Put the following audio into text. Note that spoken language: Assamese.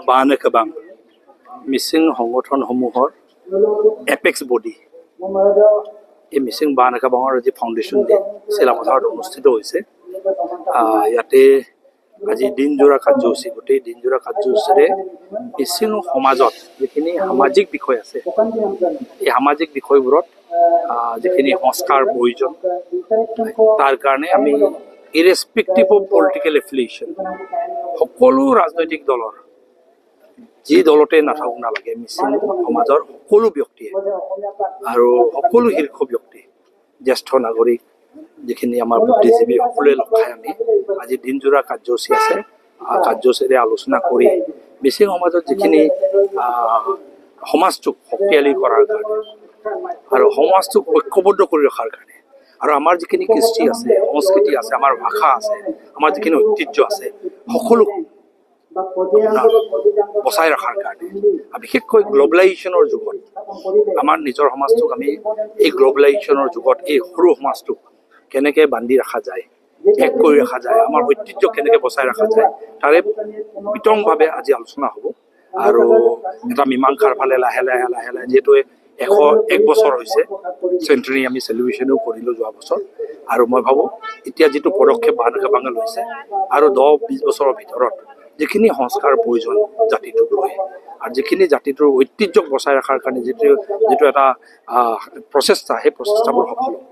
বানকাবাং মিচিং সংগঠনসমূহৰ এপেক্স বডি এই মিচিং বানকাবাঙৰ আজি ফাউণ্ডেশ্যন ডে চিলাপথাৰত অনুষ্ঠিত হৈছে। ইয়াতে আজি দিনজোৰা কাৰ্যসূচী, গোটেই দিনজোৰা কাৰ্যসূচীৰে মিচিং সমাজত যিখিনি সামাজিক বিষয় আছে, এই সামাজিক বিষয়বোৰত যিখিনি সংস্কাৰ প্ৰয়োজন, তাৰ কাৰণে আমি ইৰেছপেক্টিভ অফ পলিটিকেল এফিলিয়েশ্যন সকলো ৰাজনৈতিক দলৰ যি দলতে নাথাকক নালাগে, মিচিং সমাজৰ সকলো ব্যক্তিয়ে আৰু সকলো শীৰ্ষ ব্যক্তি, জ্যেষ্ঠ নাগৰিক, যিখিনি আমাৰ বুদ্ধিজীৱী, সকলোৱে লগ খাই আমি আজি দিনজোৰা কাৰ্যসূচী আছে, কাৰ্যসূচীৰে আলোচনা কৰি মিচিং সমাজত যিখিনি সমাজটোক শক্তিশালী কৰাৰ কাৰণে আৰু সমাজটোক ঐক্যবদ্ধ কৰি ৰখাৰ কাৰণে আৰু আমাৰ যিখিনি কৃষ্টি আছে, সংস্কৃতি আছে, আমাৰ ভাষা আছে, আমাৰ যিখিনি ঐতিহ্য আছে, সকলো বচাই ৰখাৰ কাৰণে, বিশেষকৈ গ্ল'বেলাইজেশ্যনৰ যুগত আমাৰ নিজৰ সমাজটোক আমি এই গ্ল'বেলাইজেশ্যনৰ যুগত এই সৰু সমাজটোক কেনেকৈ বান্ধি ৰখা যায়, এক কৰি ৰখা যায়, আমাৰ ঐতিহ্য কেনেকৈ বচাই ৰখা যায়, তাৰে বিতংভাৱে আজি আলোচনা হ'ব। আৰু এটা মীমাংসাৰ ফালে লাহে লাহে যিহেতু 101 বছৰ হৈছে, চেণ্টুৰী আমি চেলিব্ৰেশ্যনো কৰিলোঁ যোৱা বছৰ। আৰু মই ভাবোঁ এতিয়া যিটো পদক্ষেপ বানকাবাঙে লৈছে আৰু 10-20 বছৰৰ ভিতৰত যিখিনি সংস্কাৰ প্ৰয়োজন জাতিটোক লৈ আৰু যিখিনি জাতিটোৰ ঐতিহ্যক বচাই ৰখাৰ কাৰণে যিটো এটা প্ৰচেষ্টা, সেই প্ৰচেষ্টাবোৰ সফল হ'ব।